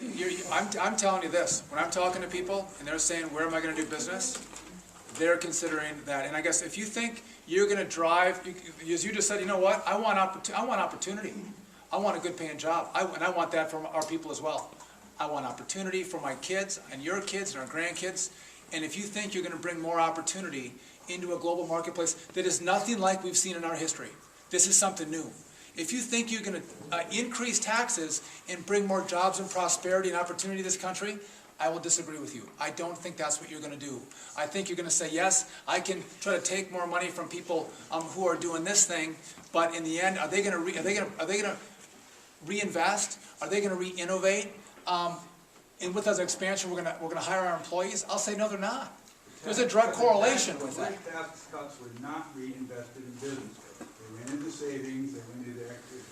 I'm telling you this, when I'm talking to people and they're saying, where am I going to do business? They're considering that. And I guess if you think you're going to drive, as you just said, you know what, I want opportunity. I want a good paying job. And I want that from our people as well. I want opportunity for my kids and your kids and our grandkids. And if you think you're going to bring more opportunity into a global marketplace that is nothing like we've seen in our history, this is something new. If you think you're going to increase taxes and bring more jobs and prosperity and opportunity to this country, I will disagree with you. I don't think that's what you're going to do. I think you're going to say, yes, I can try to take more money from people who are doing this thing, but in the end, are they going to reinvest? Are they going to re-innovate? And with us expansion, we're going to hire our employees? I'll say no, they're not. There's a direct correlation with that. The tax cuts were not reinvested in business. They went into savings, they went into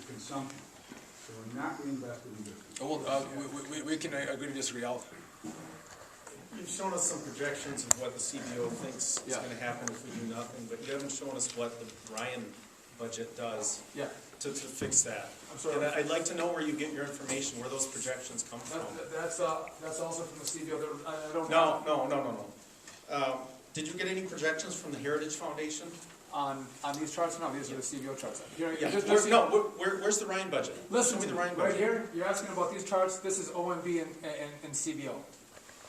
consumption. They were not reinvested in business. Well, we can agree to disagree. You've shown us some projections of what the CBO thinks is going to happen if we do nothing, but you haven't shown us what the Ryan budget does to fix that. I'm sorry. And I'd like to know where you get your information, where those projections come from. That's also from the CBO. I don't No. Did you get any projections from the Heritage Foundation? On these charts? No, these are the CBO charts. Where's the Ryan budget? Listen Show me to the me, Ryan right budget. here, you're asking about these charts. This is OMB and CBO.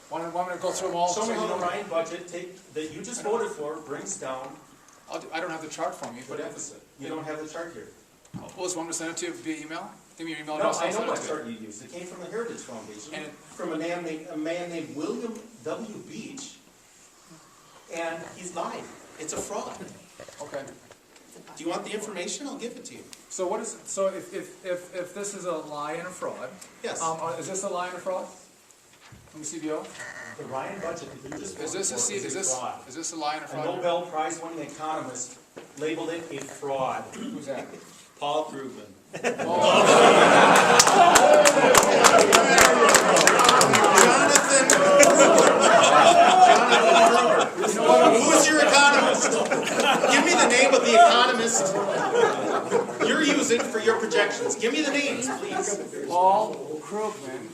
Want me to go through them all? Show me how the Ryan budget that you just voted for brings down I don't have the chart from you. the deficit. You don't have the chart here. Well, so want me to send it to you via email? Give me your email No, address. I I'll know send what it to chart you used. It came from the Heritage Foundation, And from a man named William W. Beach, and he's lying. It's a fraud. Okay. Do you want the information? I'll give it to you. So what is it? So if this is a lie and a fraud, Yes. is this a lie and a fraud from the CBO? The Ryan budget that you just Is this fraud. is this a lie and a A fraud? Nobel Prize-winning economist labeled it a fraud. Who's that? Paul Krugman. Who's your economist? Give me the name of the economist you're using for your projections. Give me the names, please. Paul Krugman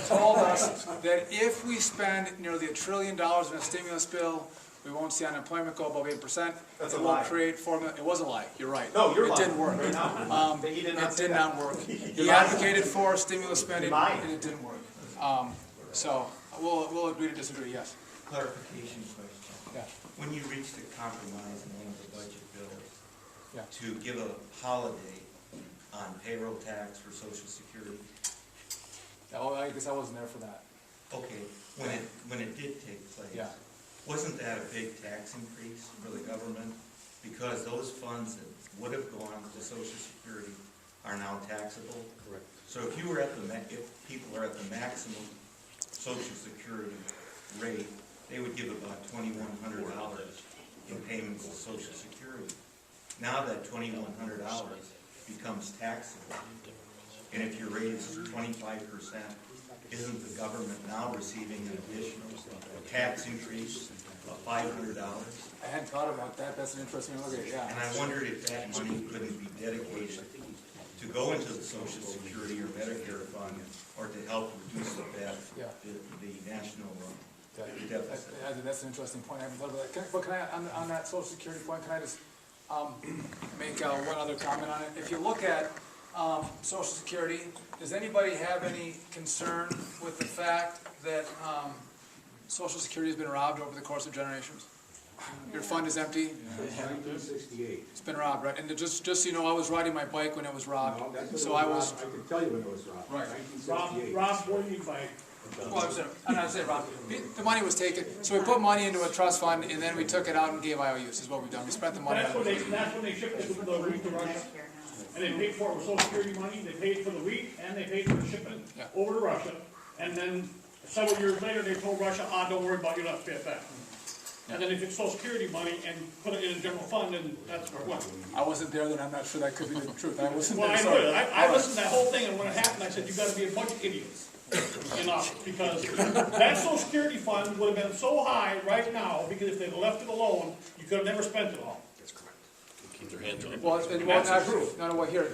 told us that if we spend nearly $1 trillion in a stimulus bill, we won't see unemployment go above 8%. That's it a won't lie. create 4 million. It was a lie. You're right. No, you're It lying. didn't work. He did not work. You're He lying. advocated for stimulus spending, You're lying. and it didn't work. So we'll agree to disagree. Yes. Clarification question. Yeah. When you reached a compromise in one of the budget bills Yeah. to give a holiday on payroll tax for Social Security, Oh, I guess I wasn't there for that. okay, when it did take place, Yeah. wasn't that a big tax increase for the government? Because those funds that would have gone to Social Security are now taxable? Correct. So if you were if people are at the maximum Social Security rate, they would give about $2,100 in payments to Social Security. Now that $2,100 becomes taxable, and if your rate is 25%, isn't the government now receiving an additional tax increase of $500? I hadn't thought about that. That's an interesting look at it. Yeah. And I wondered if that money couldn't be dedicated to go into the Social Security or Medicare fund, or to help reduce the national deficit. That's an interesting point. I haven't thought about that. But can I, on that Social Security point, can I just make one other comment on it? If you look at Social Security, does anybody have any concern with the fact that Social Security has been robbed over the course of generations? Your fund is empty? 1968. It's been robbed, right? And just so you know, I was riding my bike when it was robbed. No, that's when So it I was... robbed. I can tell you when it was robbed. Right. 1968. Rob, what do you buy? Well, I'm not saying Rob. The money was taken, so we put money into a trust fund, and then we took it out and gave IOUs, is what we've done. We spent the money That's on when it. they shipped it to the wheat to Russia. And they paid for it with Social Security money, they paid for the wheat, and they paid for the shipment over to Russia. And then several years later, they told Russia, don't worry about it, you'll have to pay it back. And then they took Social Security money and put it in a general fund, and that's where it went. I wasn't there, then I'm not sure that could be the truth. I wasn't Well, there, I sorry. know, I listened to that whole thing, and when it happened, I said, you gotta be a bunch of idiots. Because that Social Security fund would have been so high right now, because if they'd left it alone, you could have never spent it all. That's correct. Well, That's actually, no, here,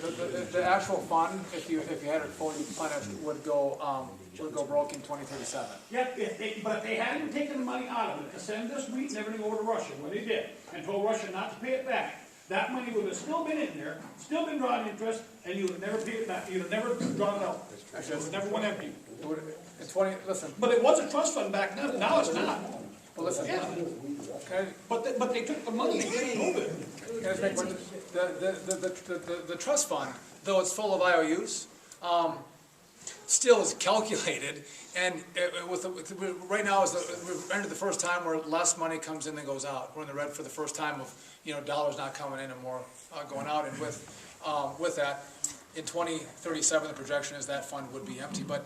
the actual fund, if you had it fully replenished, would go broke in 2037. Yeah, but if they hadn't taken the money out of it to send this wheat and everything over to Russia, when they did, and told Russia not to pay it back, that money would have still been in there, still been drawing interest, and you would have never paid it back, you'd have never drawn it out. It would have never went empty. It would, listen, But it was a trust fund back then, now it's not. well, listen, Yeah, okay? but they took the money and didn't move it. The trust fund, though it's full of IOUs, still is calculated, and right now we've entered the first time where less money comes in than goes out. We're in the red for the first time of, dollars not coming in and more going out, and with that, in 2037, the projection is that fund would be empty. But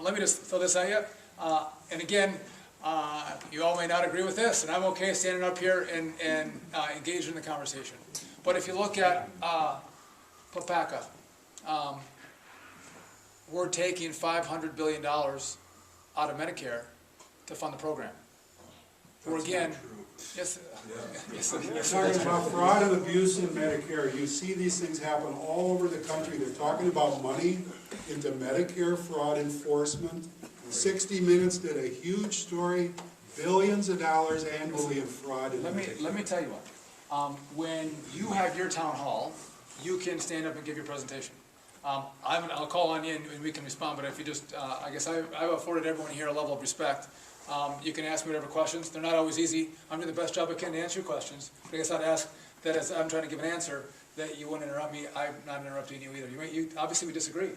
let me just throw this at you, and again, you all may not agree with this, and I'm okay standing up here and engaging in the conversation. But if you look at PPACA, we're taking $500 billion out of Medicare to fund the program. We're again, yes, We're talking about fraud and abuse in Medicare. You see these things happen all over the country. They're talking about money into Medicare fraud enforcement. 60 Minutes did a huge story, billions of dollars annually in fraud in Medicare. let me tell you what. When you have your town hall, you can stand up and give your presentation. I'll call on you and we can respond, but if you just, I guess I've afforded everyone here a level of respect. You can ask me whatever questions. They're not always easy. I'm doing the best job I can to answer your questions. But I guess I'd ask that as I'm trying to give an answer, that you wouldn't interrupt me. I'm not interrupting you either. Obviously we disagree.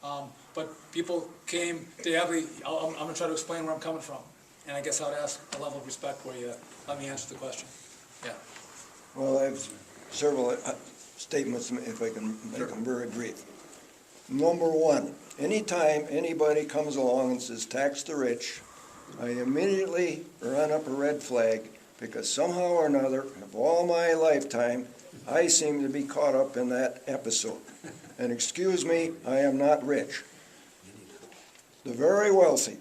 But people came to Hadley. I'm going to try to explain where I'm coming from. And I guess I'd ask a level of respect where you let me answer the question. Yeah. Well, I have several statements, if I can make them very brief. Number one, anytime anybody comes along and says tax the rich, I immediately run up a red flag, because somehow or another, of all my lifetime, I seem to be caught up in that episode. And excuse me, I am not rich. The very wealthy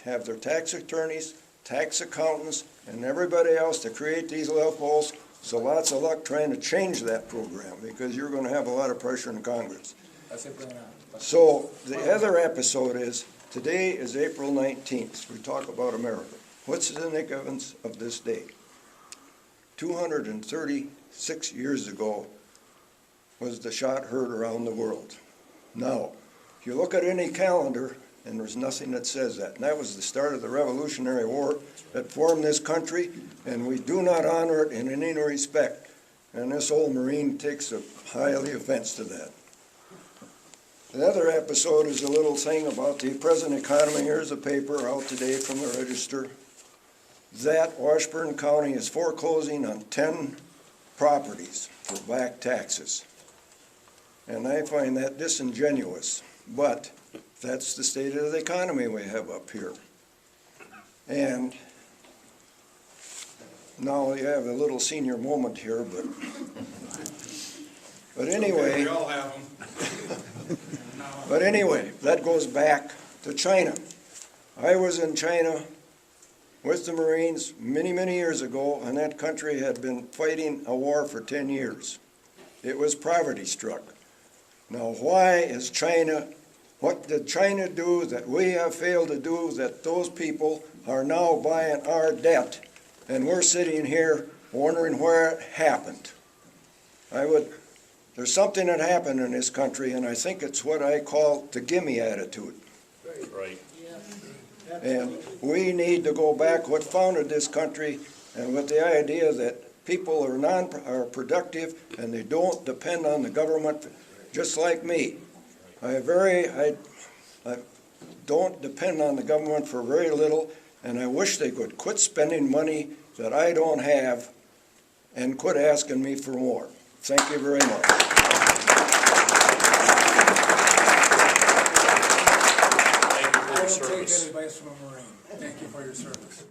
have their tax attorneys, tax accountants, and everybody else to create these loopholes, so lots of luck trying to change that program, because you're going to have a lot of pressure in Congress. That's it, bring it on. So the other episode is, today is April 19th. We talk about America. What's the significance of this day? 236 years ago was the shot heard around the world. Now, if you look at any calendar, and there's nothing that says that. And that was the start of the Revolutionary War that formed this country, and we do not honor it in any respect. And this old Marine takes a highly offense to that. The other episode is a little thing about the present economy. Here's a paper out today from the Register that Washburn County is foreclosing on 10 properties for back taxes. And I find that disingenuous, but that's the state of the economy we have up here. And now you have a little senior moment here, but anyway. We all have them. But anyway, that goes back to China. I was in China with the Marines many, many years ago, and that country had been fighting a war for 10 years. It was poverty-struck. Now, why is China, what did China do that we have failed to do, that those people are now buying our debt, and we're sitting here wondering where it happened? There's something that happened in this country, and I think it's what I call the gimme attitude. Right. And we need to go back what founded this country, and with the idea that people are productive and they don't depend on the government, just like me. I don't depend on the government for very little, and I wish they could quit spending money that I don't have and quit asking me for more. Thank you very much. I don't take that advice from a Marine. Thank you for your service.